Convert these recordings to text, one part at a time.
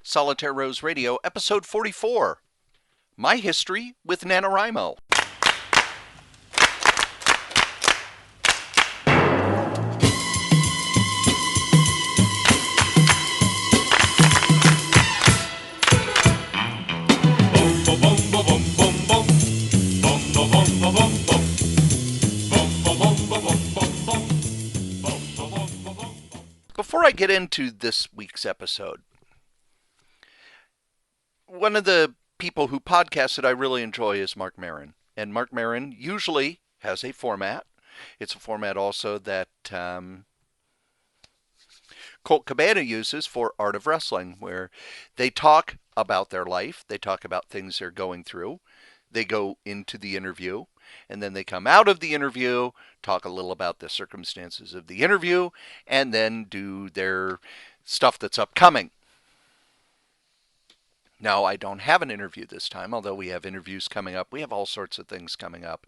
Solitaire Rose Radio, episode 44. My history with NaNoWriMo. Before I get into this week's episode, one of the people who podcasts that I really enjoy is Mark Maron. And Mark Maron usually has a format. It's a format also that Colt Cabana uses for Art of Wrestling, where they talk about their life, they talk about things they're going through, they go into the interview, and then they come out of the interview, talk a little about the circumstances of the interview, and then do their stuff that's upcoming. Now, I don't have an interview this time, although we have interviews coming up. We have all sorts of things coming up.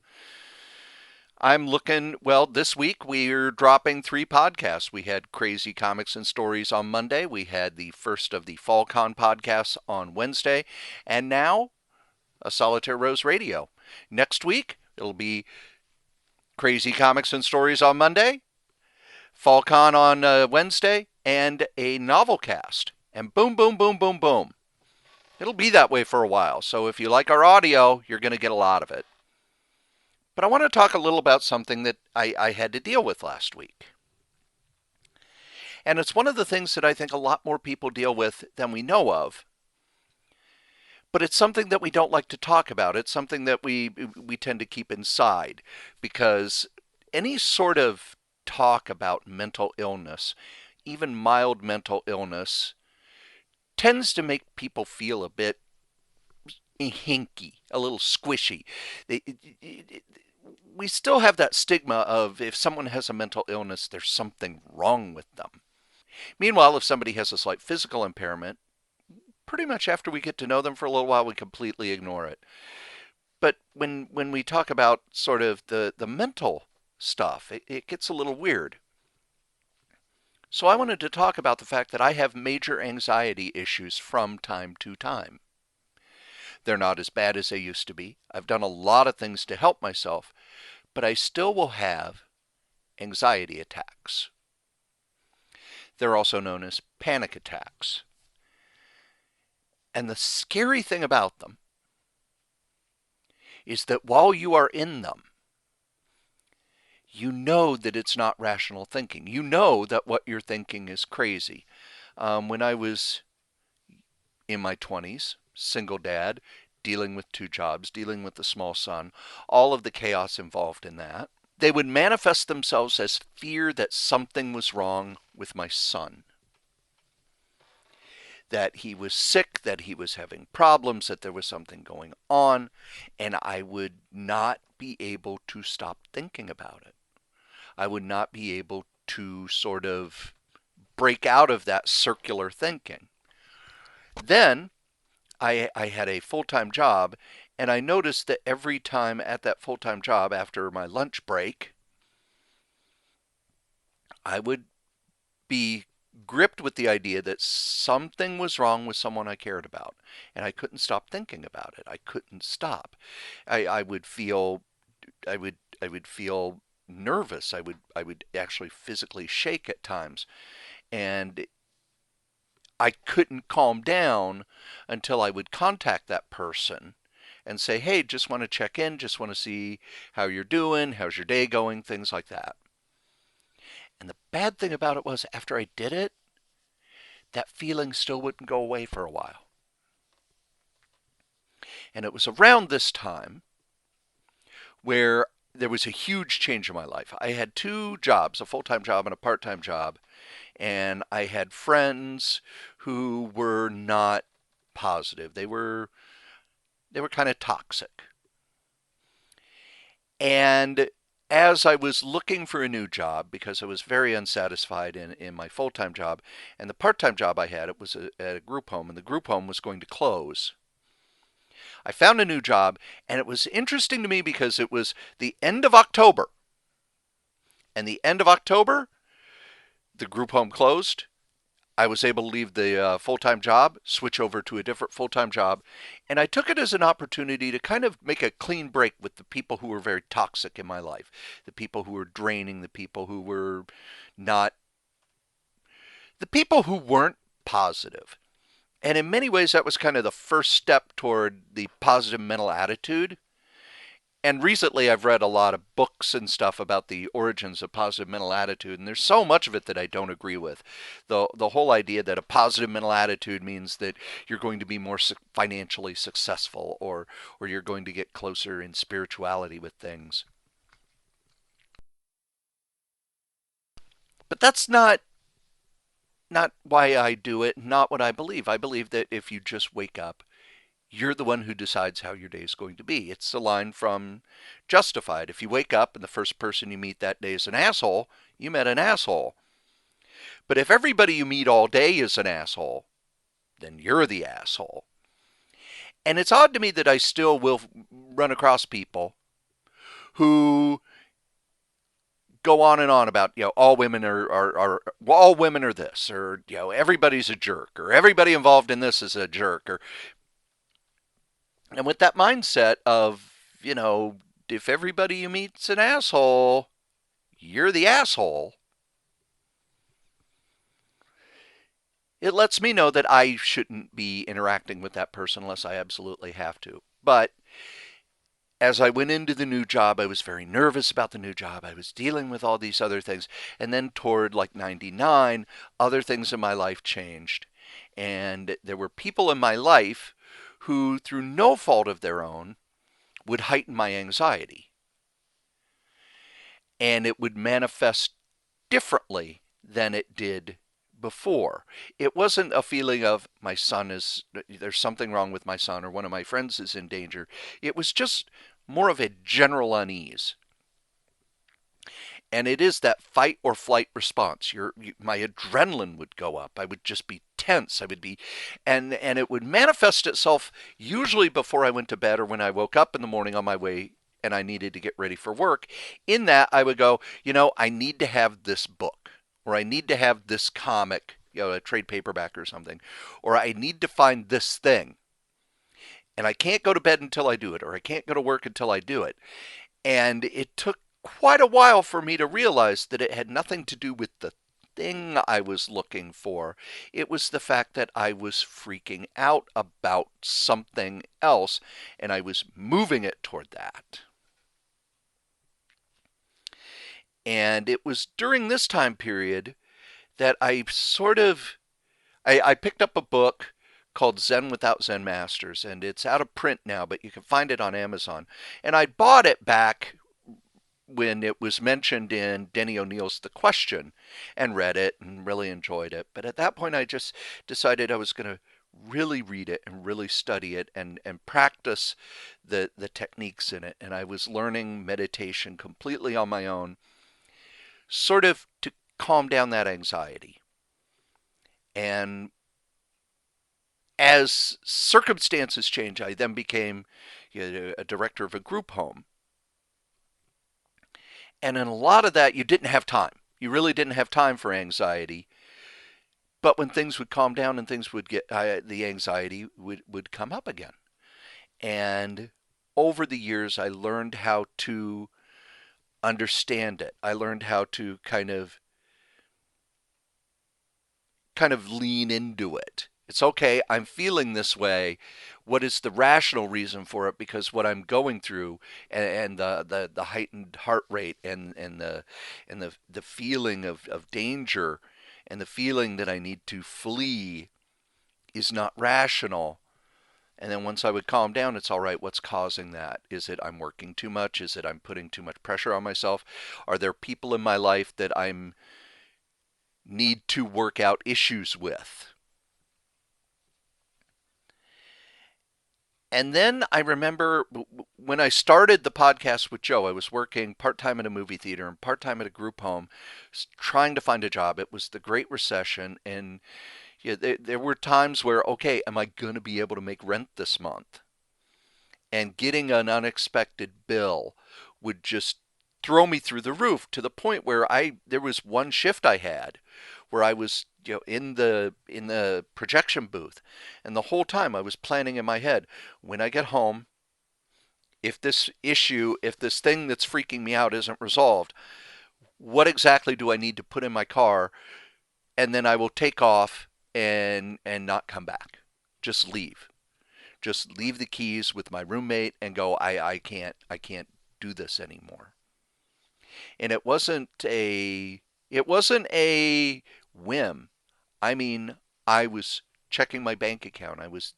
I'm looking, well, this week we're dropping 3 podcasts. We had Crazy Comics and Stories on Monday. We had the first of the FallCon podcasts on Wednesday. And now, a Solitaire Rose Radio. Next week, it'll be Crazy Comics and Stories on Monday, FallCon on Wednesday, and a novel cast. And boom, boom, boom, boom, boom. It'll be that way for a while, so if you like our audio, you're going to get a lot of it. But I want to talk a little about something that I had to deal with last week. And it's one of the things that I think a lot more people deal with than we know of. But it's something that we don't like to talk about. It's something that we tend to keep inside, because any sort of talk about mental illness, even mild mental illness, tends to make people feel a bit hinky, a little squishy. We still have that stigma of if someone has a mental illness, there's something wrong with them. Meanwhile, if somebody has a slight physical impairment, pretty much after we get to know them for a little while, we completely ignore it. But when we talk about sort of the mental stuff, it gets a little weird. So I wanted to talk about the fact that I have major anxiety issues from time to time. They're not as bad as they used to be. I've done a lot of things to help myself, but I still will have anxiety attacks. They're also known as panic attacks. And the scary thing about them is that while you are in them, you know that it's not rational thinking. You know that what you're thinking is crazy. When I was in my 20s, single dad, dealing with 2 jobs, dealing with a small son, all of the chaos involved in that, they would manifest themselves as fear that something was wrong with my son. That he was sick, that he was having problems, that there was something going on, and I would not be able to stop thinking about it. I would not be able to sort of break out of that circular thinking. Then I had a full-time job, and I noticed that every time at that full-time job after my lunch break, I would be gripped with the idea that something was wrong with someone I cared about, and I couldn't stop thinking about it. I couldn't stop. I would feel nervous. I would actually physically shake at times, and I couldn't calm down until I would contact that person and say, hey, just want to check in, just want to see how you're doing, how's your day going, things like that. And the bad thing about it was, after I did it, that feeling still wouldn't go away for a while. And it was around this time where there was a huge change in my life. I had 2 jobs, a full-time job and a part-time job, and I had friends who were not positive. They were kind of toxic. And as I was looking for a new job, because I was very unsatisfied in my full-time job, and the part-time job I had, it was at a group home, and the group home was going to close, I found a new job, and it was interesting to me because it was the end of October. And the end of October, the group home closed. I was able to leave the full-time job, switch over to a different full-time job, and I took it as an opportunity to kind of make a clean break with the people who were very toxic in my life, the people who were draining, the people who were not, the people who weren't positive. And in many ways, that was kind of the first step toward the positive mental attitude. And recently, I've read a lot of books and stuff about the origins of positive mental attitude, and there's so much of it that I don't agree with. The whole idea that a positive mental attitude means that you're going to be more financially successful, or you're going to get closer in spirituality with things. But that's not why I do it, not what I believe. I believe that if you just wake up, you're the one who decides how your day is going to be. It's a line from Justified. If you wake up and the first person you meet that day is an asshole, you met an asshole. But if everybody you meet all day is an asshole, then you're the asshole. And it's odd to me that I still will run across people who go on and on about, all women are well, all women are this, or everybody's a jerk, or everybody involved in this is a jerk, or and with that mindset of, if everybody you meet's an asshole, you're the asshole, it lets me know that I shouldn't be interacting with that person unless I absolutely have to. But as I went into the new job, I was very nervous about the new job. I was dealing with all these other things. And then toward like 99, other things in my life changed. And there were people in my life who, through no fault of their own, would heighten my anxiety. And it would manifest differently than it did before. It wasn't a feeling of there's something wrong with my son, or one of my friends is in danger. It was just more of a general unease. And it is that fight or flight response. My adrenaline would go up. I would just be tense. I would be, and it would manifest itself usually before I went to bed or when I woke up in the morning on my way and I needed to get ready for work. In that, I would go, I need to have this book, or I need to have this comic, a trade paperback or something, or I need to find this thing, and I can't go to bed until I do it, or I can't go to work until I do it. And it took quite a while for me to realize that it had nothing to do with the thing I was looking for. It was the fact that I was freaking out about something else, and I was moving it toward that. And it was during this time period that I picked up a book called Zen Without Zen Masters, and it's out of print now, but you can find it on Amazon. And I bought it back when it was mentioned in Denny O'Neill's The Question, and read it and really enjoyed it. But at that point, I just decided I was going to really read it and really study it, and practice the techniques in it. And I was learning meditation completely on my own, sort of to calm down that anxiety. And as circumstances change, I then became a director of a group home. And in a lot of that, you didn't have time. You really didn't have time for anxiety. But when things would calm down and things would get, the anxiety would come up again. And over the years, I learned how to understand it. I learned how to kind of lean into it. It's okay, I'm feeling this way. What is the rational reason for it? Because what I'm going through, and the heightened heart rate, and the feeling of danger, and the feeling that I need to flee is not rational. And then once I would calm down, it's all right, what's causing that? Is it I'm working too much? Is it I'm putting too much pressure on myself? Are there people in my life that I'm need to work out issues with? And then I remember when I started the podcast with Joe, I was working part time at a movie theater and part time at a group home, trying to find a job. It was the Great Recession, and there were times where, okay, am I going to be able to make rent this month? And getting an unexpected bill would just throw me through the roof, to the point where there was one shift I had where I was, in the projection booth, and the whole time I was planning in my head, when I get home, if this thing that's freaking me out isn't resolved, what exactly do I need to put in my car, and then I will take off and not come back. Just leave. Just leave the keys with my roommate and go, I can't do this anymore. And it wasn't a whim. I mean, I was checking my bank account. I was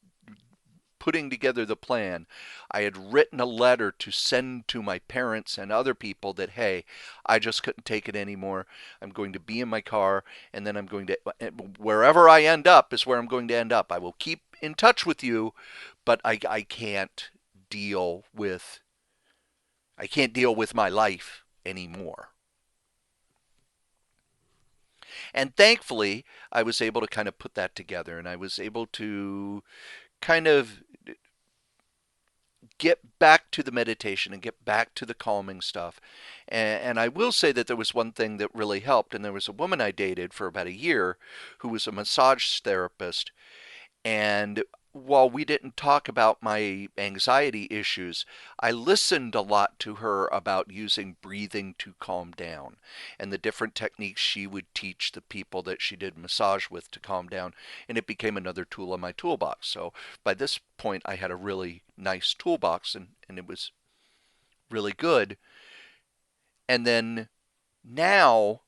putting together the plan. I had written a letter to send to my parents and other people that, hey, I just couldn't take it anymore. I'm going to be in my car, and then wherever I end up is where I'm going to end up. I will keep in touch with you, but I deal with, I can't deal with my life anymore. And thankfully, I was able to kind of put that together, and I was able to kind of get back to the meditation and get back to the calming stuff. And I will say that there was one thing that really helped, and there was a woman I dated for about a year who was a massage therapist. And while we didn't talk about my anxiety issues, I listened a lot to her about using breathing to calm down and the different techniques she would teach the people that she did massage with to calm down. And it became another tool in my toolbox. So by this point, I had a really nice toolbox, and it was really good. And then now,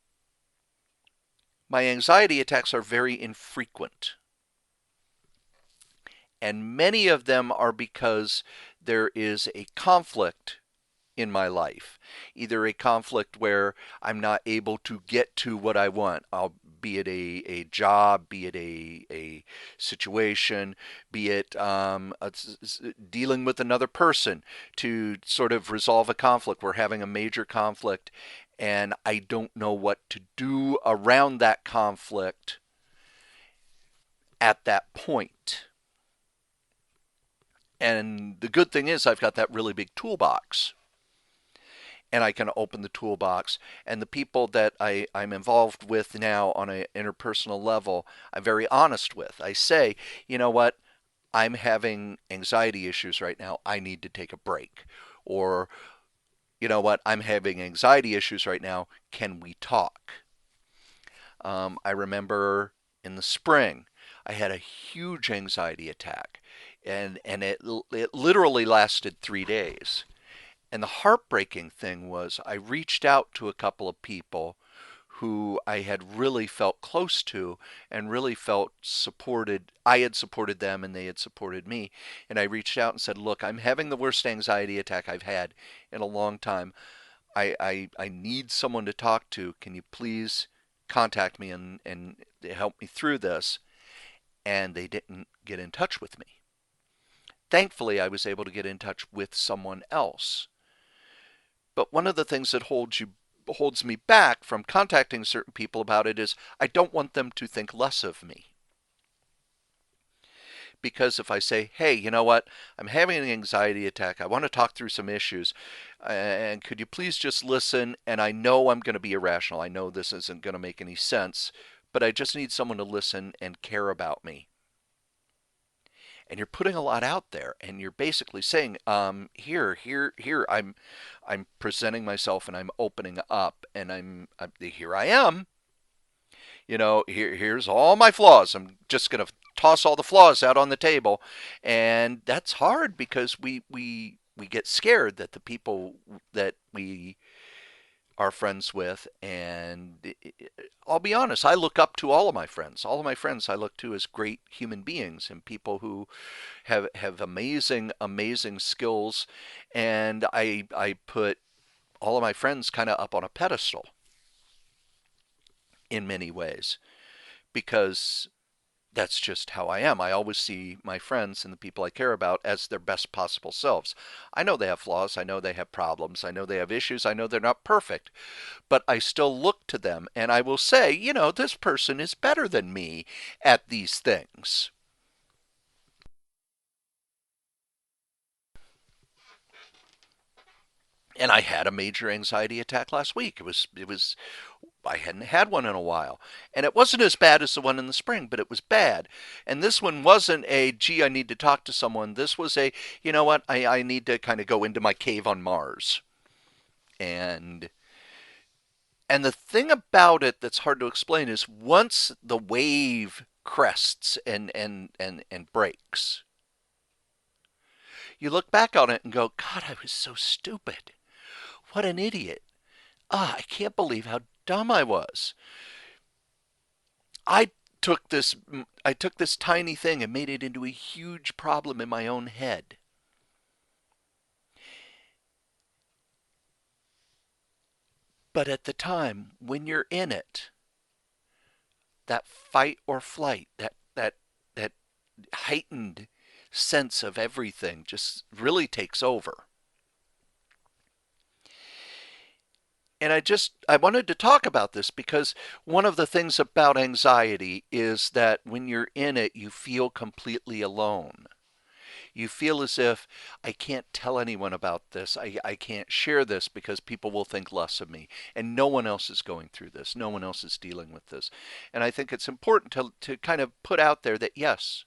my anxiety attacks are very infrequent. And many of them are because there is a conflict in my life. Either a conflict where I'm not able to get to what I want, be it a job, be it a situation, be it dealing with another person to sort of resolve a conflict. We're having a major conflict, and I don't know what to do around that conflict at that point. And the good thing is I've got that really big toolbox, and I can open the toolbox. And the people that I'm involved with now on an interpersonal level, I'm very honest with. I say, you know what? I'm having anxiety issues right now. I need to take a break. Or, you know what? I'm having anxiety issues right now. Can we talk? I remember in the spring, I had a huge anxiety attack, and it literally lasted 3 days. And the heartbreaking thing was I reached out to a couple of people who I had really felt close to and really felt supported. I had supported them and they had supported me. And I reached out and said, look, I'm having the worst anxiety attack I've had in a long time. I need someone to talk to. Can you please contact me and help me through this? And they didn't get in touch with me. Thankfully, I was able to get in touch with someone else. But one of the things that holds me back from contacting certain people about it is I don't want them to think less of me. Because if I say, hey, you know what, I'm having an anxiety attack, I want to talk through some issues, and could you please just listen? And I know I'm going to be irrational. I know this isn't going to make any sense, but I just need someone to listen and care about me. And you're putting a lot out there, and you're basically saying, here, I'm presenting myself, and I'm opening up, and here I am. Here's all my flaws. I'm just gonna toss all the flaws out on the table, and that's hard because we get scared that the people that we are friends with, and I'll be honest, I look up to all of my friends. All of my friends I look to as great human beings and people who have amazing skills, and I put all of my friends kind of up on a pedestal in many ways because that's just how I am. I always see my friends and the people I care about as their best possible selves. I know they have flaws, I know they have problems, I know they have issues, I know they're not perfect, but I still look to them and I will say, this person is better than me at these things. And I had a major anxiety attack last week. It was I hadn't had one in a while. And it wasn't as bad as the one in the spring, but it was bad. And this one wasn't a, gee, I need to talk to someone. This was a, you know what, I need to kind of go into my cave on Mars. And and the thing about it that's hard to explain is once the wave crests and breaks, you look back on it and go, God, I was so stupid. What an idiot. Ah, I can't believe how dumb I was. I took this I took this tiny thing and made it into a huge problem in my own head. But at the time when you're in it, that fight or flight, that heightened sense of everything just really takes over. And I wanted to talk about this because one of the things about anxiety is that when you're in it, you feel completely alone. You feel as if I can't tell anyone about this. I can't share this because people will think less of me. And no one else is going through this. No one else is dealing with this. And I think it's important to kind of put out there that yes,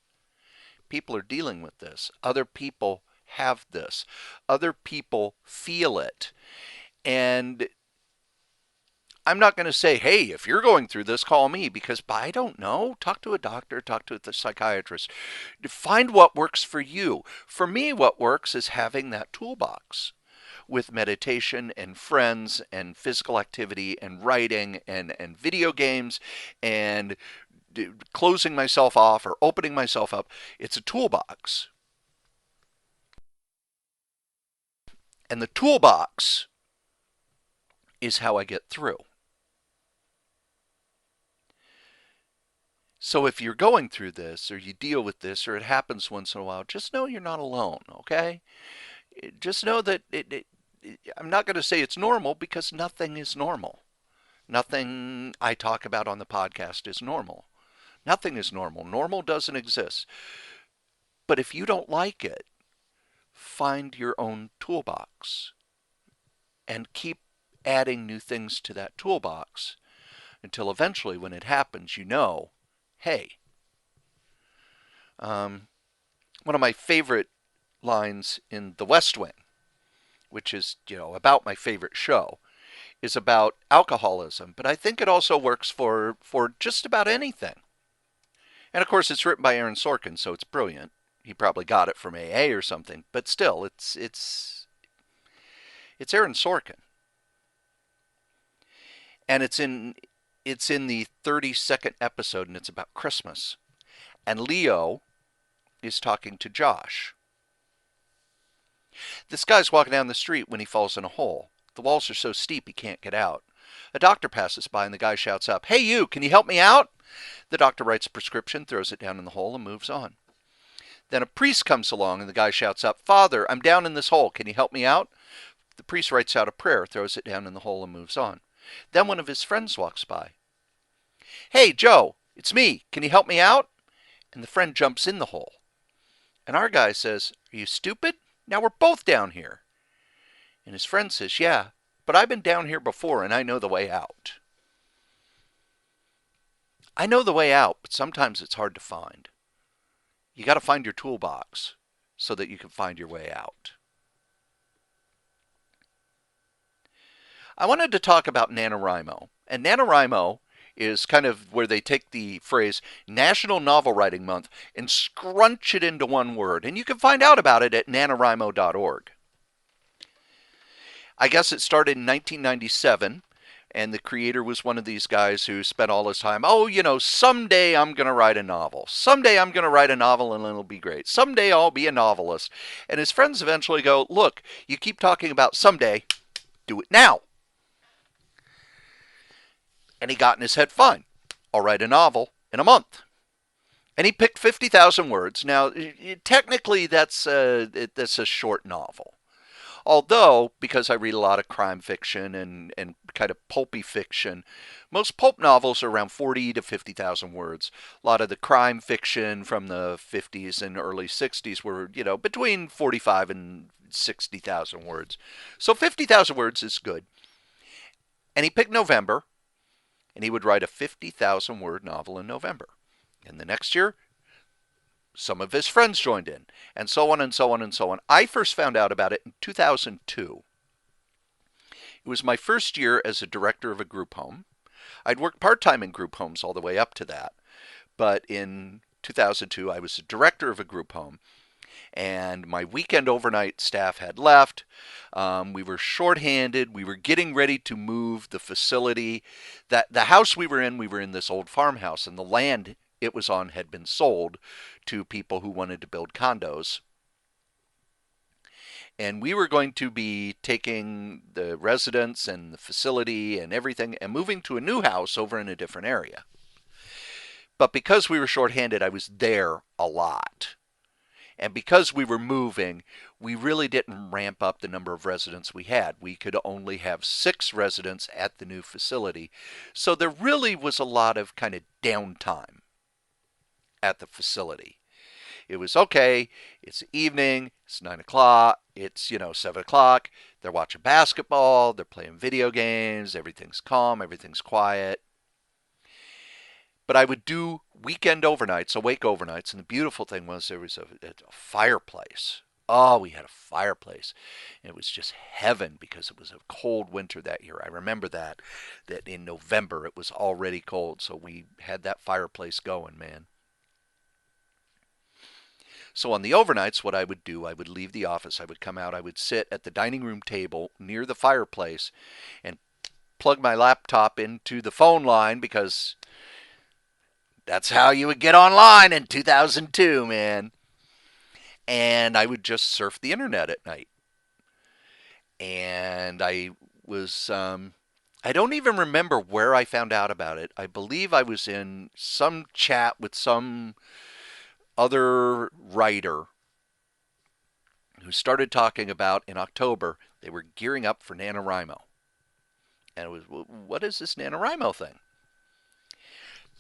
people are dealing with this. Other people have this. Other people feel it. And I'm not going to say, hey, if you're going through this, call me, because I don't know. Talk to a doctor, talk to a psychiatrist. Find what works for you. For me, what works is having that toolbox with meditation and friends and physical activity and writing and video games and closing myself off or opening myself up. It's a toolbox. And the toolbox is how I get through. So if you're going through this or you deal with this or it happens once in a while, just know you're not alone, okay? Just know that I'm not going to say it's normal because nothing is normal. Nothing I talk about on the podcast is normal. Nothing is normal. Normal doesn't exist. But if you don't like it, find your own toolbox and keep adding new things to that toolbox until eventually when it happens, you know, hey, one of my favorite lines in The West Wing, which is, about my favorite show, is about alcoholism. But I think it also works for just about anything. And of course, it's written by Aaron Sorkin, so it's brilliant. He probably got it from AA or something, but still, it's Aaron Sorkin, and it's in the 32nd episode, and it's about Christmas. And Leo is talking to Josh. This guy's walking down the street when he falls in a hole. The walls are so steep he can't get out. A doctor passes by and the guy shouts up, "Hey you, can you help me out?" The doctor writes a prescription, throws it down in the hole, and moves on. Then a priest comes along and the guy shouts up, "Father, I'm down in this hole. Can you help me out?" The priest writes out a prayer, throws it down in the hole, and moves on. Then one of his friends walks by. "Hey, Joe, it's me. Can you help me out?" And the friend jumps in the hole. And our guy says, "Are you stupid? Now we're both down here." And his friend says, "Yeah, but I've been down here before and I know the way out." I know the way out, but sometimes it's hard to find. You got to find your toolbox so that you can find your way out. I wanted to talk about NaNoWriMo. And NaNoWriMo is kind of where they take the phrase National Novel Writing Month and scrunch it into one word. And you can find out about it at nanowrimo.org. I guess it started in 1997, and the creator was one of these guys who spent all his time, someday I'm going to write a novel. Someday I'm going to write a novel and it'll be great. Someday I'll be a novelist. And his friends eventually go, "Look, you keep talking about someday, do it now." And he got in his head, fine, I'll write a novel in a month. And he picked 50,000 words. Now, technically, that's a short novel. Although, because I read a lot of crime fiction and kind of pulpy fiction, most pulp novels are around 40 to 50,000 words. A lot of the crime fiction from the 50s and early 60s were, between 45 and 60,000 words. So 50,000 words is good. And he picked November. And he would write a 50,000 word novel in November. And the next year, some of his friends joined in, and so on and so on and so on. I first found out about it in 2002. It was my first year as a director of a group home. I'd worked part time in group homes all the way up to that, but in 2002, I was a director of a group home, and my weekend overnight staff had left. We were shorthanded. We were getting ready to move the facility. That the house we were in this old farmhouse, and the land it was on had been sold to people who wanted to build condos. And we were going to be taking the residents and the facility and everything and moving to a new house over in a different area. But because we were shorthanded, I was there a lot. And because we were moving, we really didn't ramp up the number of residents we had. We could only have 6 residents at the new facility. So there really was a lot of kind of downtime at the facility. It was okay, it's evening, it's 9 o'clock, it's, 7 o'clock. They're watching basketball, they're playing video games, everything's calm, everything's quiet. But I would do weekend overnights, awake overnights, and the beautiful thing was there was a fireplace. Oh, we had a fireplace. And it was just heaven because it was a cold winter that year. I remember that in November it was already cold, so we had that fireplace going, man. So on the overnights, what I would do, I would leave the office, I would come out, I would sit at the dining room table near the fireplace and plug my laptop into the phone line because that's how you would get online in 2002, man. And I would just surf the internet at night. And I don't even remember where I found out about it. I believe I was in some chat with some other writer who started talking about in October they were gearing up for NaNoWriMo. And it was, what is this NaNoWriMo thing?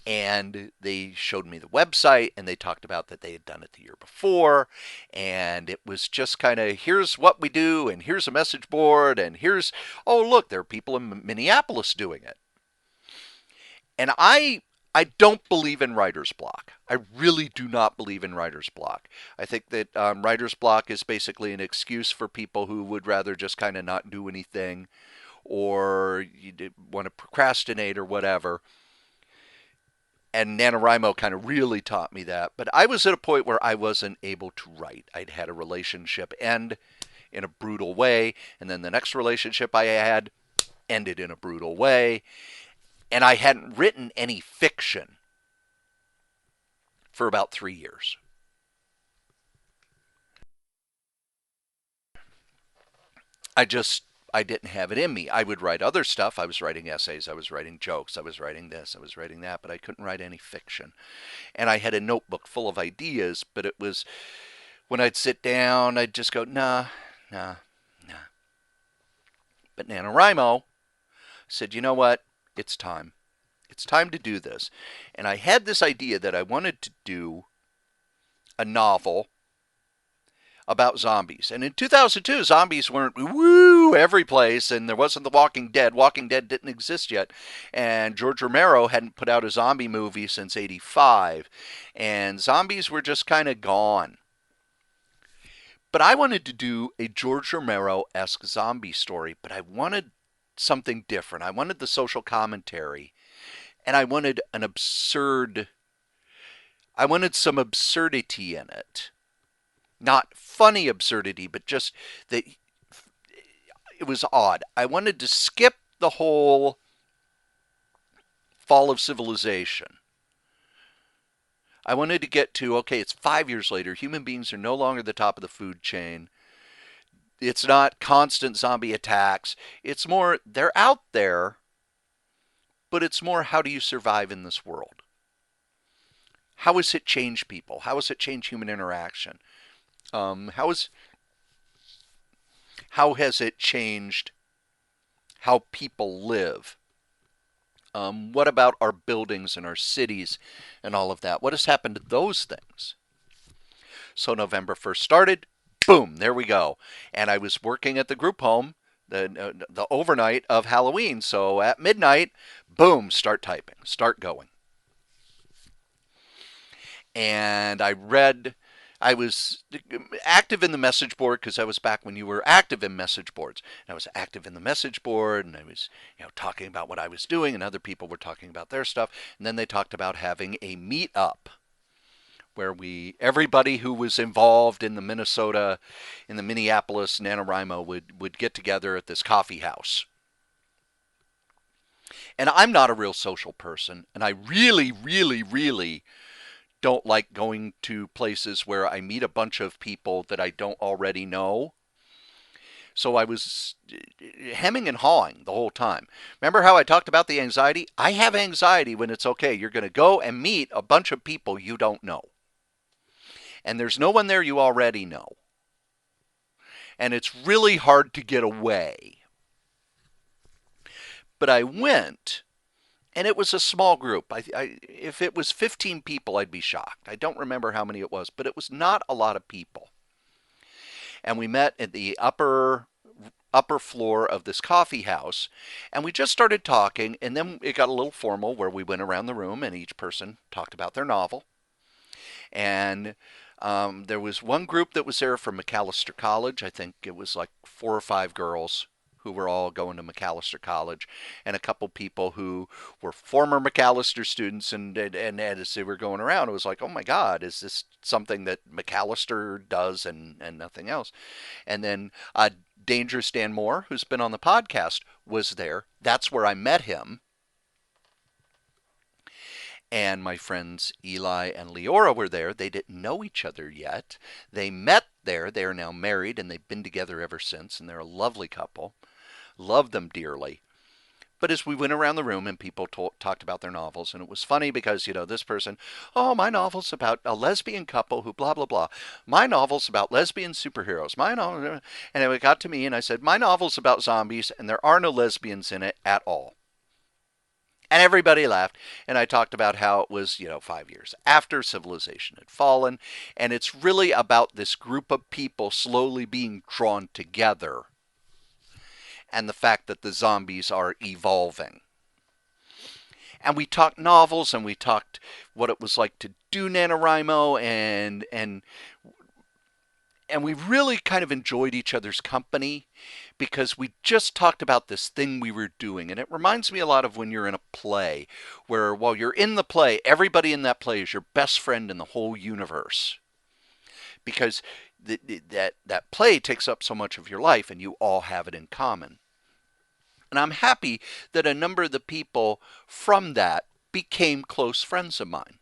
And they showed me the website and they talked about that they had done it the year before. And it was just kind of, here's what we do, and here's a message board, and here's, oh, look, there are people in Minneapolis doing it. And I don't believe in writer's block. I really do not believe in writer's block. I think that writer's block is basically an excuse for people who would rather just kind of not do anything or you want to procrastinate or whatever. And NaNoWriMo kind of really taught me that. But I was at a point where I wasn't able to write. I'd had a relationship end in a brutal way, and then the next relationship I had ended in a brutal way. And I hadn't written any fiction for about 3 years. I didn't have it in me. I would write other stuff. I was writing essays, I was writing jokes, I was writing this, I was writing that, but I couldn't write any fiction. And I had a notebook full of ideas, but it was when I'd sit down, I'd just go, nah, nah, nah. But NaNoWriMo said, you know what? It's time. It's time to do this. And I had this idea that I wanted to do a novel about zombies. And in 2002, zombies weren't woo every place, and there wasn't The Walking Dead. Walking Dead didn't exist yet, and George Romero hadn't put out a zombie movie since '85, and zombies were just kind of gone. But I wanted to do a George Romero-esque zombie story, but I wanted something different. I wanted the social commentary, and I wanted I wanted some absurdity in it. Not funny absurdity, but just that it was odd. I wanted to skip the whole fall of civilization. I wanted to get to, okay, it's 5 years later. Human beings are no longer the top of the food chain. It's not constant zombie attacks. It's more, they're out there, but it's more, how do you survive in this world? How has it changed people? How has it changed human interaction? How has it changed how people live? What about our buildings and our cities and all of that? What has happened to those things? So November 1st started. Boom, there we go. And I was working at the group home the overnight of Halloween. So at midnight, boom, start typing, start going. And I was active in the message board because I was back when you were active in message boards. And I was active in the message board, and I was, talking about what I was doing, and other people were talking about their stuff. And then they talked about having a meet up where everybody who was involved in the Minneapolis NaNoWriMo would get together at this coffee house. And I'm not a real social person, and I really, really, really don't like going to places where I meet a bunch of people that I don't already know. So I was hemming and hawing the whole time. Remember how I talked about the anxiety? I have anxiety when it's okay. You're going to go and meet a bunch of people you don't know. And there's no one there you already know. And it's really hard to get away. But I went, and it was a small group. If it was 15 people, I'd be shocked. I don't remember how many it was, but it was not a lot of people. And we met at the upper floor of this coffee house, and we just started talking, and then it got a little formal where we went around the room and each person talked about their novel. And there was one group that was there from McAllister College. I think it was like 4 or 5 girls who were all going to McAllister College, and a couple people who were former McAllister students. And as they were going around, it was like, oh my God, is this something that McAllister does and nothing else? And then Dangerous Dan Moore, who's been on the podcast, was there. That's where I met him. And my friends Eli and Leora were there. They didn't know each other yet. They met there. They are now married, and they've been together ever since, and they're a lovely couple. Love them dearly. But as we went around the room and people talked about their novels, and it was funny because, this person, oh, my novel's about a lesbian couple who blah, blah, blah. My novel's about lesbian superheroes. My novel, and it got to me, and I said, my novel's about zombies, and there are no lesbians in it at all. And everybody laughed, and I talked about how it was, 5 years after civilization had fallen, and it's really about this group of people slowly being drawn together, and the fact that the zombies are evolving. And we talked novels, and we talked what it was like to do NaNoWriMo, and we really kind of enjoyed each other's company because we just talked about this thing we were doing. And it reminds me a lot of when you're in a play, where while you're in the play, everybody in that play is your best friend in the whole universe. Because that play takes up so much of your life, and you all have it in common. And I'm happy that a number of the people from that became close friends of mine.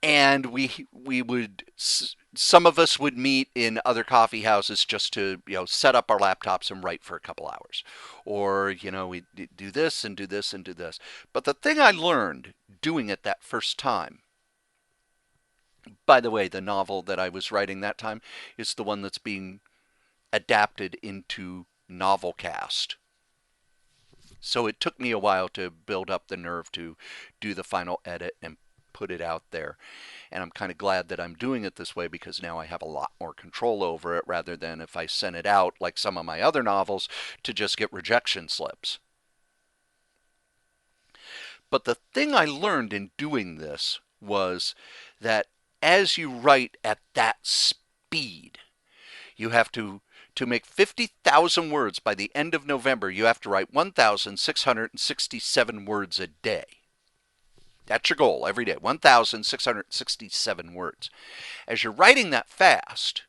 And some of us would meet in other coffee houses just to, set up our laptops and write for a couple hours. Or, we do this and do this and do this. But the thing I learned doing it that first time, by the way, the novel that I was writing that time is the one that's being adapted into Novelcast. So it took me a while to build up the nerve to do the final edit and put it out there. And I'm kind of glad that I'm doing it this way because now I have a lot more control over it rather than if I sent it out like some of my other novels to just get rejection slips. But the thing I learned in doing this was that as you write at that speed, you have to make 50,000 words by the end of November, you have to write 1,667 words a day. That's your goal every day, 1,667 words. As you're writing that fast,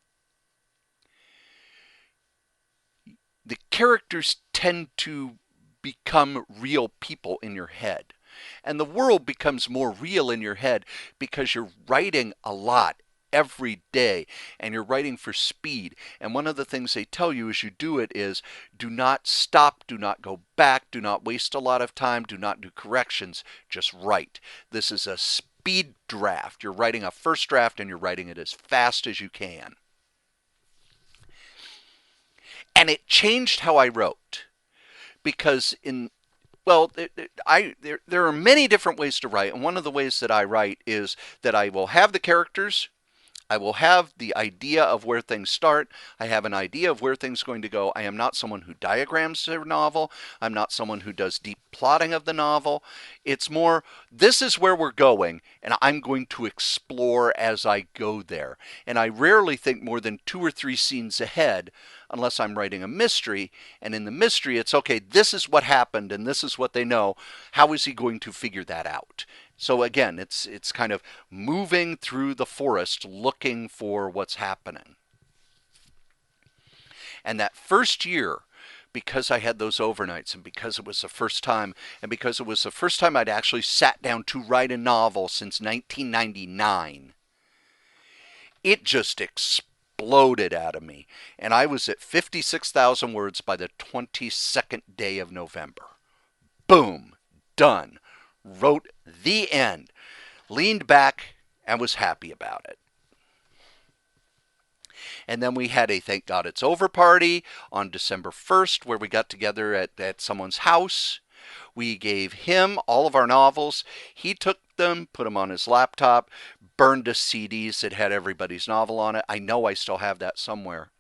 the characters tend to become real people in your head. And the world becomes more real in your head because you're writing a lot every day and you're writing for speed. And one of the things they tell you as you do it is do not stop, do not go back, do not waste a lot of time, do not do corrections, just write. This is a speed draft. You're writing a first draft and you're writing it as fast as you can. And it changed how I wrote because there are many different ways to write, and one of the ways that I write is that I will have the characters, I will have the idea of where things start. I have an idea of where things are going to go. I am not someone who diagrams their novel. I'm not someone who does deep plotting of the novel. It's more, this is where we're going, and I'm going to explore as I go there. And I rarely think more than 2 or 3 scenes ahead unless I'm writing a mystery. And in the mystery, it's okay, this is what happened and this is what they know. How is he going to figure that out? So again, it's kind of moving through the forest looking for what's happening. And that first year, because I had those overnights and because it was the first time, and because it was the first time I'd actually sat down to write a novel since 1999, it just exploded out of me. And I was at 56,000 words by the 22nd day of November. Boom, done. Wrote the end. Leaned back and was happy about it. And then we had a Thank God It's Over party on December 1st where we got together at someone's house. We gave him all of our novels. He took them, put them on his laptop, burned us CDs that had everybody's novel on it. I know I still have that somewhere.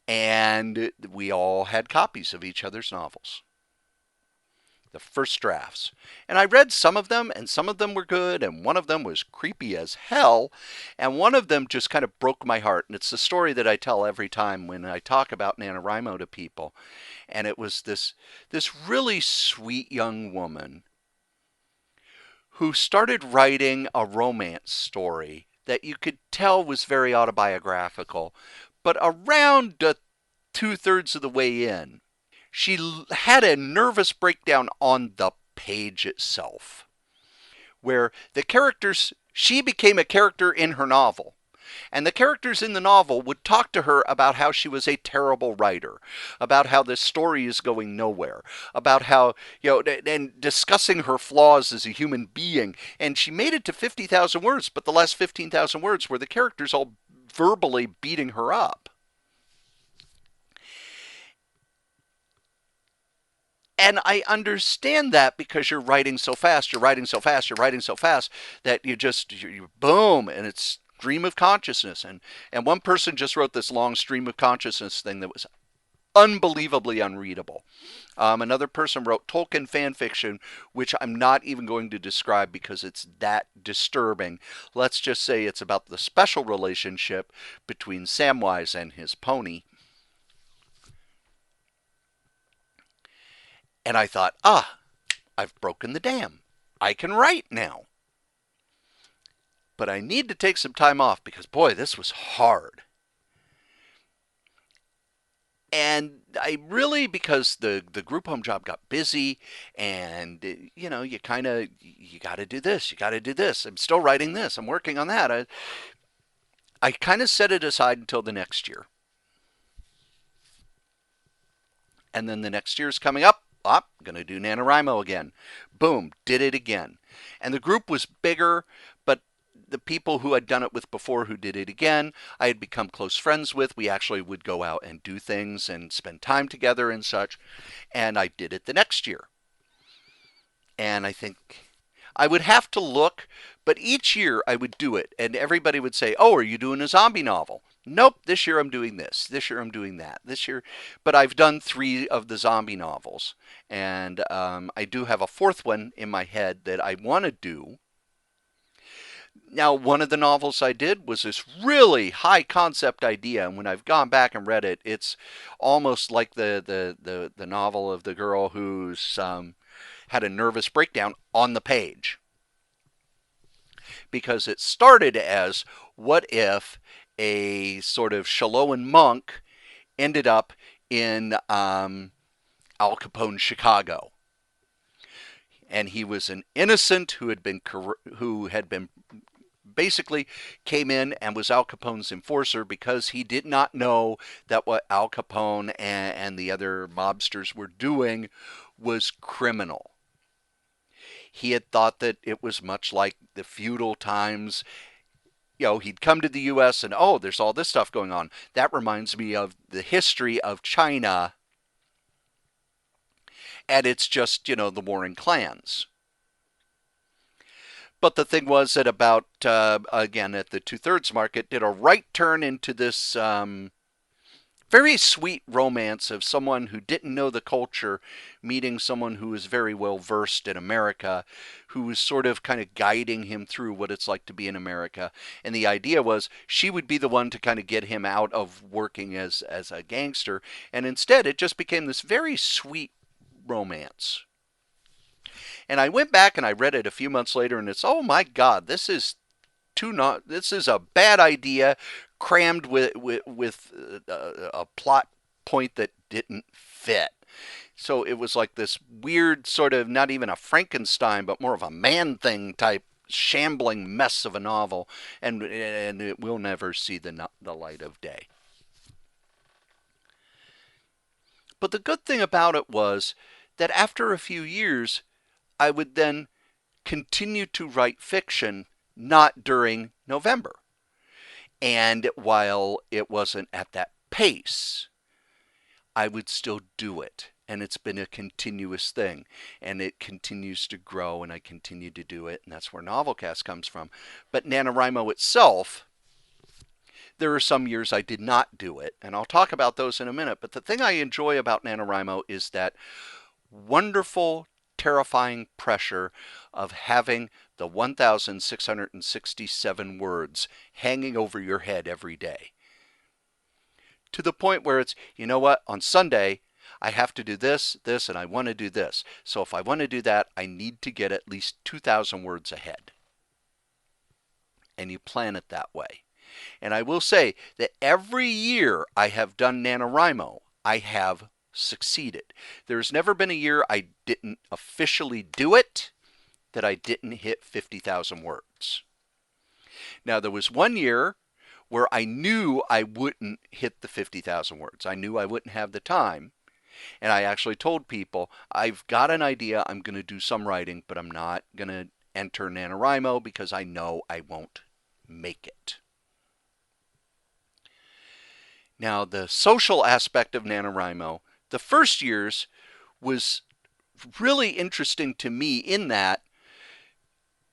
And we all had copies of each other's novels, the first drafts. And I read some of them, and some of them were good, and one of them was creepy as hell, and one of them just kind of broke my heart. And it's the story that I tell every time when I talk about NaNoWriMo to people. And it was this really sweet young woman who started writing a romance story that you could tell was very autobiographical, but around 2/3 of the way in, she had a nervous breakdown on the page itself, where the characters, she became a character in her novel. And the characters in the novel would talk to her about how she was a terrible writer, about how this story is going nowhere, about how, and discussing her flaws as a human being. And she made it to 50,000 words, but the last 15,000 words were the characters all verbally beating her up. And I understand that because you're writing so fast, you're writing so fast, you're writing so fast that you boom, and it's stream of consciousness. And one person just wrote this long stream of consciousness thing that was unbelievably unreadable. Another person wrote Tolkien fan fiction, which I'm not even going to describe because it's that disturbing. Let's just say it's about the special relationship between Samwise and his pony. And I thought, I've broken the dam. I can write now. But I need to take some time off because, boy, this was hard. And I really, because the group home job got busy and, you got to do this, you got to do this. I'm still writing this, I'm working on that. I kind of set it aside until the next year. And then the next year's coming up. I'm going to do NaNoWriMo again. Boom, did it again. And the group was bigger, but the people who I'd done it with before who did it again, I had become close friends with. We actually would go out and do things and spend time together and such. And I did it the next year. And I think I would have to look, but each year I would do it. And everybody would say, "Oh, are you doing a zombie novel?" Nope, this year I'm doing this. This year I'm doing that. This year, but I've done 3 of the zombie novels. And I do have a 4th one in my head that I want to do. Now, one of the novels I did was this really high concept idea, and when I've gone back and read it, it's almost like the novel of the girl who's had a nervous breakdown on the page. Because it started as, what if a sort of Chiloan monk ended up in Al Capone's Chicago, and he was an innocent who had been basically came in and was Al Capone's enforcer because he did not know that what Al Capone and the other mobsters were doing was criminal. He had thought that it was much like the feudal times. He'd come to the U.S. and, oh, there's all this stuff going on. That reminds me of the history of China, and it's just, the warring clans. But the thing was that about, again, at the two-thirds market, did a right turn into this very sweet romance of someone who didn't know the culture meeting someone who was very well versed in America, who was sort of kind of guiding him through what it's like to be in America. And the idea was she would be the one to kind of get him out of working as a gangster. And instead, it just became this very sweet romance. And I went back and I read it a few months later, and it's, oh my God, this is this is a bad idea crammed with a plot point that didn't fit. So it was like this weird sort of, not even a Frankenstein, but more of a Man Thing type shambling mess of a novel, and it will never see the light of day. But the good thing about it was that after a few years, I would then continue to write fiction, not during November. And while it wasn't at that pace, I would still do it. And it's been a continuous thing. And it continues to grow, and I continue to do it. And that's where Novelcast comes from. But NaNoWriMo itself, there are some years I did not do it. And I'll talk about those in a minute. But the thing I enjoy about NaNoWriMo is that wonderful, terrifying pressure of having the 1,667 words hanging over your head every day. To the point where it's, you know what, on Sunday, I have to do this, this, and I want to do this. So if I want to do that, I need to get at least 2,000 words ahead. And you plan it that way. And I will say that every year I have done NaNoWriMo, I have succeeded. There's never been a year I didn't officially do it that I didn't hit 50,000 words. Now, there was one year where I knew I wouldn't hit the 50,000 words. I knew I wouldn't have the time. And I actually told people, I've got an idea, I'm going to do some writing, but I'm not going to enter NaNoWriMo because I know I won't make it. Now, the social aspect of NaNoWriMo, the first years was really interesting to me in that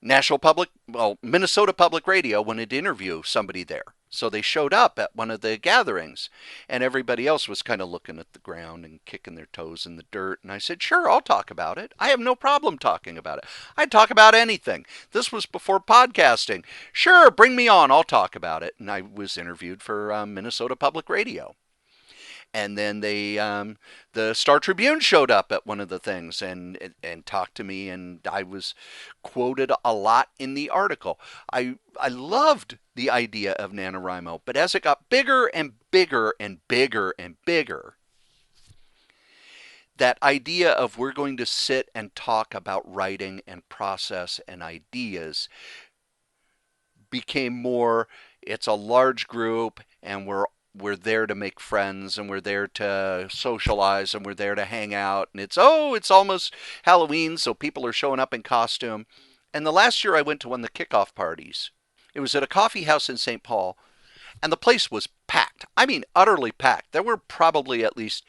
Minnesota Public Radio wanted to interview somebody there. So they showed up at one of the gatherings, and everybody else was kind of looking at the ground and kicking their toes in the dirt. And I said, sure, I'll talk about it. I have no problem talking about it. I'd talk about anything. This was before podcasting. Sure, bring me on. I'll talk about it. And I was interviewed for Minnesota Public Radio. And then the Star Tribune showed up at one of the things and talked to me, and I was quoted a lot in the article. I loved the idea of NaNoWriMo, but as it got bigger and bigger and bigger and bigger, that idea of we're going to sit and talk about writing and process and ideas became more, it's a large group and we're there to make friends, and we're there to socialize, and we're there to hang out, and it's almost Halloween, so people are showing up in costume. And the last year I went to one of the kickoff parties. It was at a coffee house in St. Paul, and the place was packed. I mean, utterly packed. There were probably at least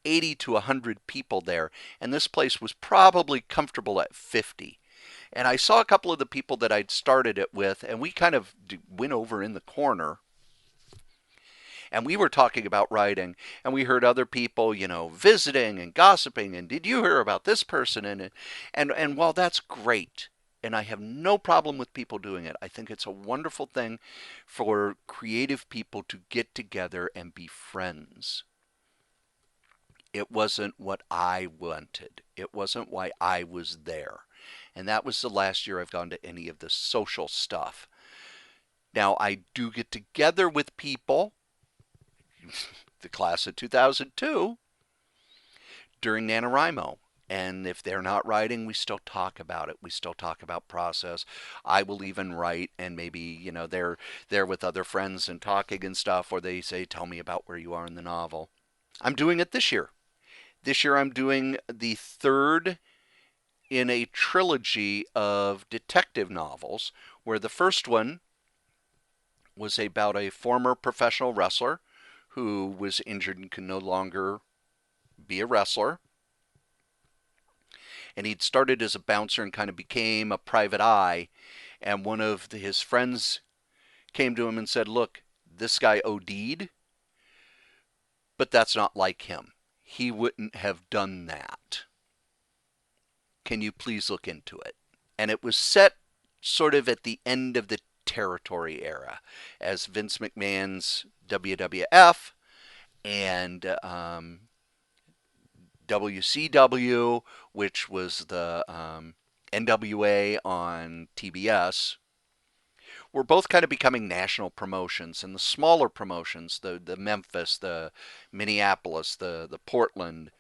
80 to 100 people there, and this place was probably comfortable at 50. And I saw a couple of the people that I'd started it with, and we kind of went over in the corner, and we were talking about writing, and we heard other people, visiting and gossiping, and did you hear about this person? And while that's great, and I have no problem with people doing it, I think it's a wonderful thing for creative people to get together and be friends. It wasn't what I wanted. It wasn't why I was there. And that was the last year I've gone to any of the social stuff. Now, I do get together with people, the class of 2002, during NaNoWriMo. And if they're not writing, we still talk about it. We still talk about process. I will even write, and maybe, they're there with other friends and talking and stuff, or they say, tell me about where you are in the novel. I'm doing it this year. This year I'm doing the third in a trilogy of detective novels, where the first one was about a former professional wrestler who was injured and could no longer be a wrestler. And he'd started as a bouncer and kind of became a private eye. And one of his friends came to him and said, look, this guy OD'd, but that's not like him. He wouldn't have done that. Can you please look into it? And it was set sort of at the end of the territory era as Vince McMahon's WWF and WCW, which was the NWA on TBS, were both kind of becoming national promotions. And the smaller promotions, the Memphis, the Minneapolis, the Portland,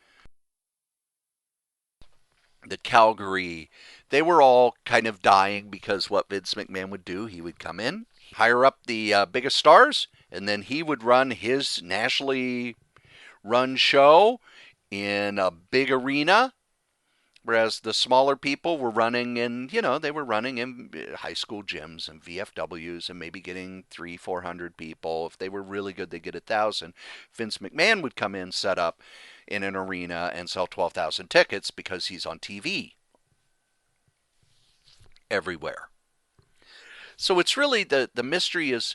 the Calgary, they were all kind of dying because what Vince McMahon would do, he would come in, hire up the biggest stars, and then he would run his nationally run show in a big arena. Whereas the smaller people were running in, they were running in high school gyms and VFWs and maybe getting 300-400 people. If they were really good, they'd get 1,000. Vince McMahon would come in, set up in an arena and sell 12,000 tickets because he's on TV everywhere. So it's really the mystery is,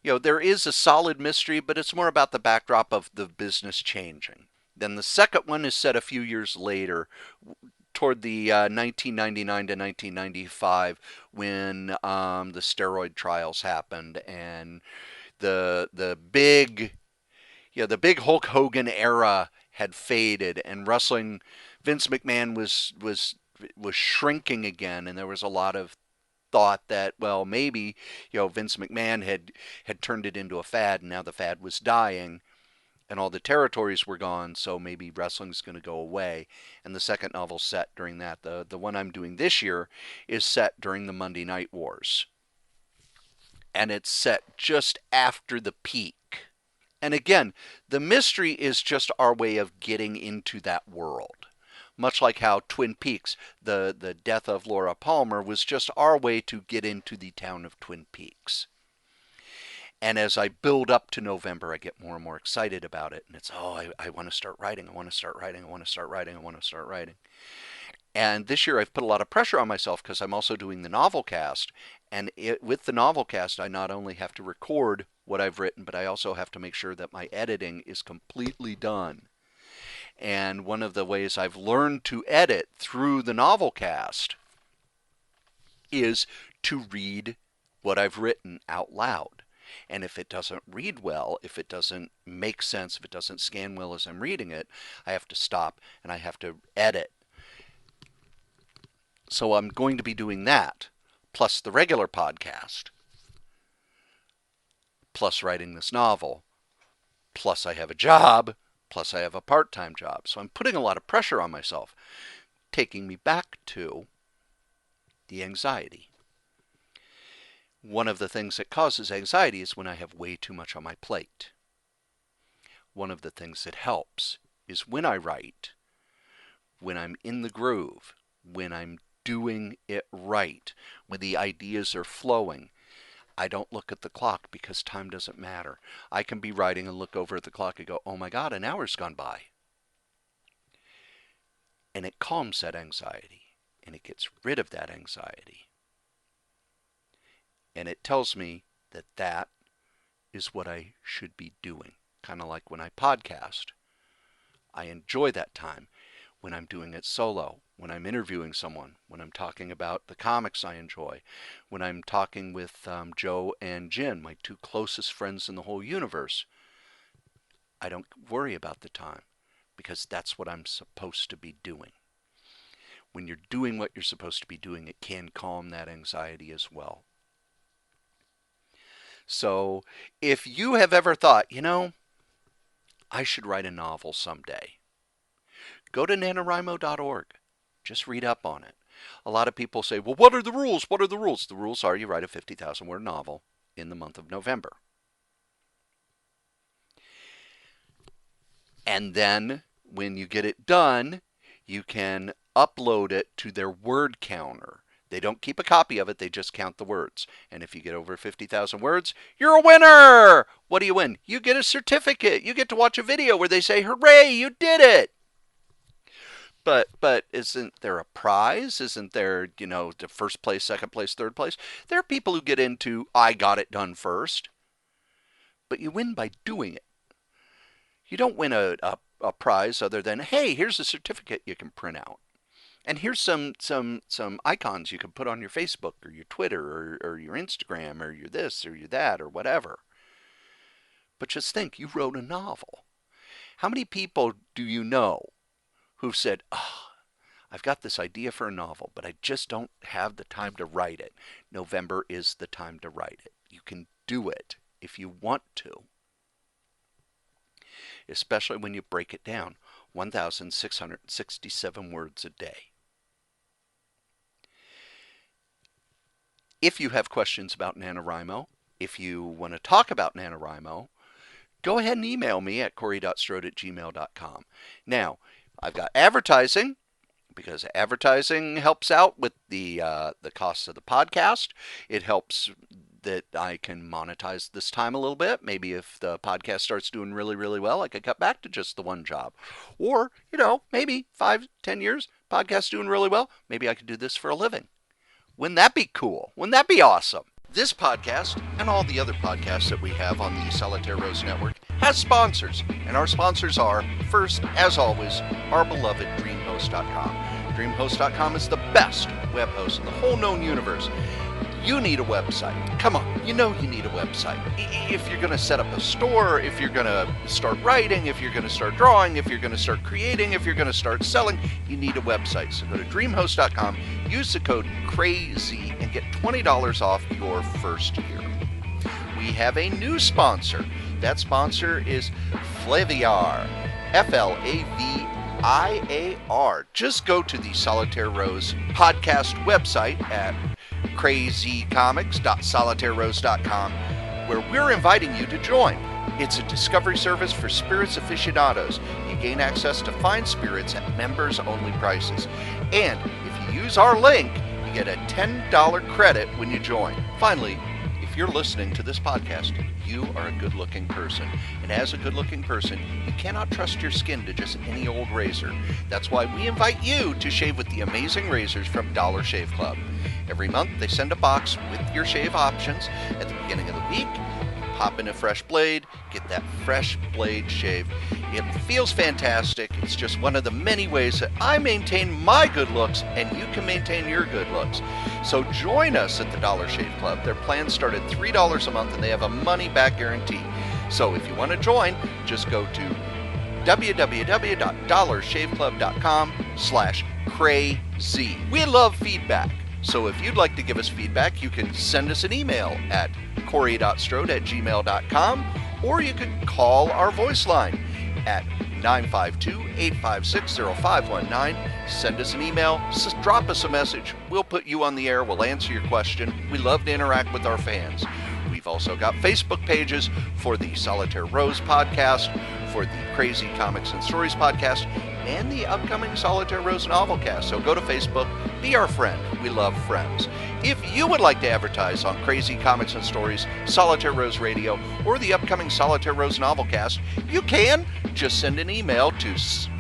there is a solid mystery, but it's more about the backdrop of the business changing. Then the second one is set a few years later, toward the 1999 to 1995, when the steroid trials happened, and the big Hulk Hogan era had faded, and wrestling, Vince McMahon was shrinking again, and there was a lot of thought that, well, maybe Vince McMahon had turned it into a fad, and now the fad was dying and all the territories were gone, so maybe wrestling's going to go away. And the second novel set during that. The one I'm doing this year is set during the Monday Night Wars. And it's set just after the peak. And again, the mystery is just our way of getting into that world. Much like how Twin Peaks, the death of Laura Palmer, was just our way to get into the town of Twin Peaks. And as I build up to November, I get more and more excited about it. And it's, I want to start writing. I want to start writing. I want to start writing. I want to start writing. And this year I've put a lot of pressure on myself because I'm also doing the novel cast. And with the novel cast, I not only have to record what I've written, but I also have to make sure that my editing is completely done. And one of the ways I've learned to edit through the novel cast is to read what I've written out loud. And if it doesn't read well, if it doesn't make sense, if it doesn't scan well as I'm reading it, I have to stop and I have to edit. So I'm going to be doing that, plus the regular podcast, plus writing this novel, plus I have a job, plus I have a part-time job. So I'm putting a lot of pressure on myself, taking me back to the anxiety. One of the things that causes anxiety is when I have way too much on my plate. One of the things that helps is when I write, when I'm in the groove, when I'm doing it right, when the ideas are flowing. I don't look at the clock because time doesn't matter. I can be writing and look over at the clock and go, oh my God, an hour's gone by. And it calms that anxiety, and it gets rid of that anxiety. And it tells me that that is what I should be doing. Kind of like when I podcast. I enjoy that time when I'm doing it solo, when I'm interviewing someone, when I'm talking about the comics I enjoy, when I'm talking with Joe and Jen, my two closest friends in the whole universe. I don't worry about the time because that's what I'm supposed to be doing. When you're doing what you're supposed to be doing, it can calm that anxiety as well. So if you have ever thought, I should write a novel someday, go to NaNoWriMo.org. Just read up on it. A lot of people say, well, what are the rules? What are the rules? The rules are you write a 50,000 word novel in the month of November. And then when you get it done, you can upload it to their word counter. They don't keep a copy of it, they just count the words. And if you get over 50,000 words, you're a winner! What do you win? You get a certificate. You get to watch a video where they say, hooray, you did it! But isn't there a prize? Isn't there, the first place, second place, third place? There are people who get into I got it done first, but you win by doing it. You don't win a prize other than, hey, here's a certificate you can print out. And here's some icons you can put on your Facebook or your Twitter or your Instagram or your this or your that or whatever. But just think, you wrote a novel. How many people do you know who've said, oh, I've got this idea for a novel, but I just don't have the time to write it. November is the time to write it. You can do it if you want to, especially when you break it down. 1,667 words a day. If you have questions about NaNoWriMo, if you want to talk about NaNoWriMo, go ahead and email me at cory.strode@gmail.com. Now, I've got advertising, because advertising helps out with the cost of the podcast. It helps that I can monetize this time a little bit. Maybe if the podcast starts doing really, really well, I could cut back to just the one job. Or, maybe 5, 10 years, podcast doing really well, maybe I could do this for a living. Wouldn't that be cool? Wouldn't that be awesome? This podcast, and all the other podcasts that we have on the Solitaire Rose Network, has sponsors. And our sponsors are, first, as always, our beloved DreamHost.com. DreamHost.com is the best web host in the whole known universe. You need a website. Come on, you need a website. If you're going to set up a store, if you're going to start writing, if you're going to start drawing, if you're going to start creating, if you're going to start selling, you need a website. So go to DreamHost.com, use the code CRAZY, and get $20 off your first year. We have a new sponsor. That sponsor is Flaviar, Flaviar. Just go to the Solitaire Rose podcast website at crazycomics.solitairerose.com, where we're inviting you to join. It's a discovery service for spirits aficionados. You gain access to fine spirits at members-only prices. And if you use our link, you get a $10 credit when you join. Finally, if you're listening to this podcast, you are a good-looking person. And as a good-looking person, you cannot trust your skin to just any old razor. That's why we invite you to shave with the amazing razors from Dollar Shave Club. Every month, they send a box with your shave options. At the beginning of the week, you pop in a fresh blade, get that fresh blade shave. It feels fantastic. It's just one of the many ways that I maintain my good looks, and you can maintain your good looks. So join us at the Dollar Shave Club. Their plans start at $3 a month, and they have a money-back guarantee. So if you want to join, just go to www.dollarshaveclub.com/crazy. We love feedback. So if you'd like to give us feedback, you can send us an email at cory.strode@gmail.com, or you can call our voice line at 952-856-0519. Send us an email, drop us a message. We'll put you on the air, we'll answer your question. We love to interact with our fans. We've also got Facebook pages for the Solitaire Rose podcast, for the Crazy Comics and Stories podcast, and the upcoming Solitaire Rose novelcast. So go to Facebook, be our friend. We love friends. If you would like to advertise on Crazy Comics and Stories, Solitaire Rose Radio, or the upcoming Solitaire Rose novelcast, you can. Just send an email to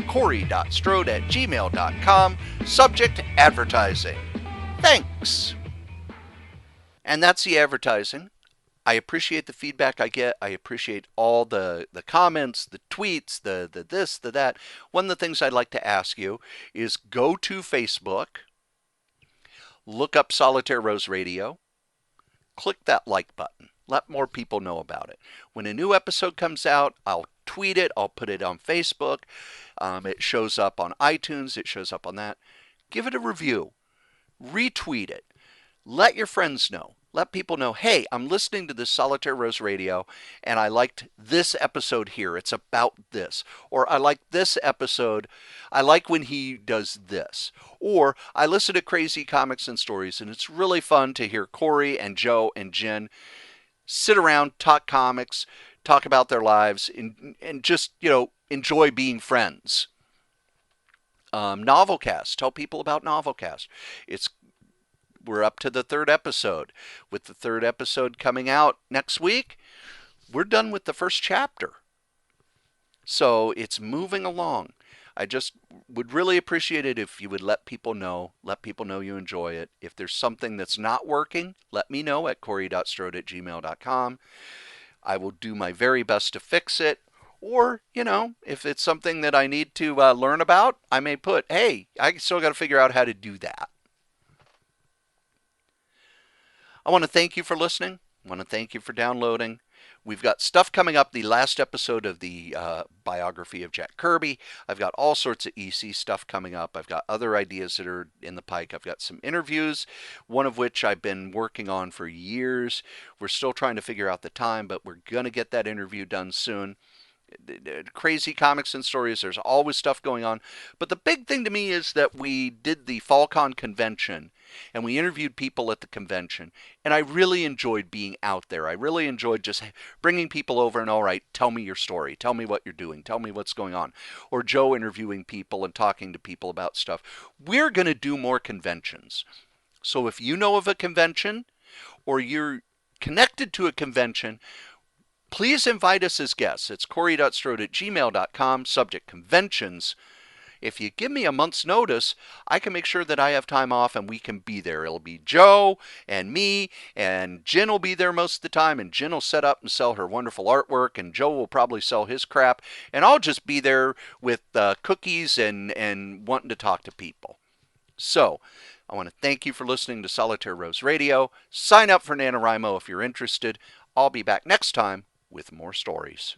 cory.strode@gmail.com, subject advertising. Thanks. And that's the advertising. I appreciate the feedback I get. I appreciate all the comments, the tweets, the this, the that. One of the things I'd like to ask you is go to Facebook, look up Solitaire Rose Radio, click that like button. Let more people know about it. When a new episode comes out, I'll tweet it. I'll put it on Facebook. It shows up on iTunes. It shows up on that. Give it a review. Retweet it. Let your friends know. Let people know, hey, I'm listening to this Solitaire Rose Radio, and I liked this episode here. It's about this. Or I like this episode. I like when he does this. Or I listen to Crazy Comics and Stories, and it's really fun to hear Cory and Joe and Jen sit around, talk comics, talk about their lives, and just, enjoy being friends. Novelcast. Tell people about Novelcast. We're up to the 3rd episode. With the 3rd episode coming out next week, we're done with the first chapter. So it's moving along. I just would really appreciate it if you would let people know you enjoy it. If there's something that's not working, let me know at cory.strode@gmail.com. I will do my very best to fix it. Or, if it's something that I need to learn about, I may put, hey, I still got to figure out how to do that. I want to thank you for listening. I want to thank you for downloading. We've got stuff coming up. The last episode of the biography of Jack Kirby. I've got all sorts of EC stuff coming up. I've got other ideas that are in the pike. I've got some interviews, one of which I've been working on for years. We're still trying to figure out the time, but we're going to get that interview done soon. Crazy comics and stories. There's always stuff going on. But the big thing to me is that we did the FallCon convention and we interviewed people at the convention. And I really enjoyed being out there. I really enjoyed just bringing people over and, all right, tell me your story. Tell me what you're doing. Tell me what's going on. Or Joe interviewing people and talking to people about stuff. We're going to do more conventions. So if you know of a convention or you're connected to a convention, please invite us as guests. It's cory.strode@gmail.com, subject conventions. If you give me a month's notice, I can make sure that I have time off and we can be there. It'll be Joe and me, and Jen will be there most of the time, and Jen will set up and sell her wonderful artwork, and Joe will probably sell his crap, and I'll just be there with cookies and wanting to talk to people. So, I want to thank you for listening to Solitaire Rose Radio. Sign up for NaNoWriMo if you're interested. I'll be back next time with more stories.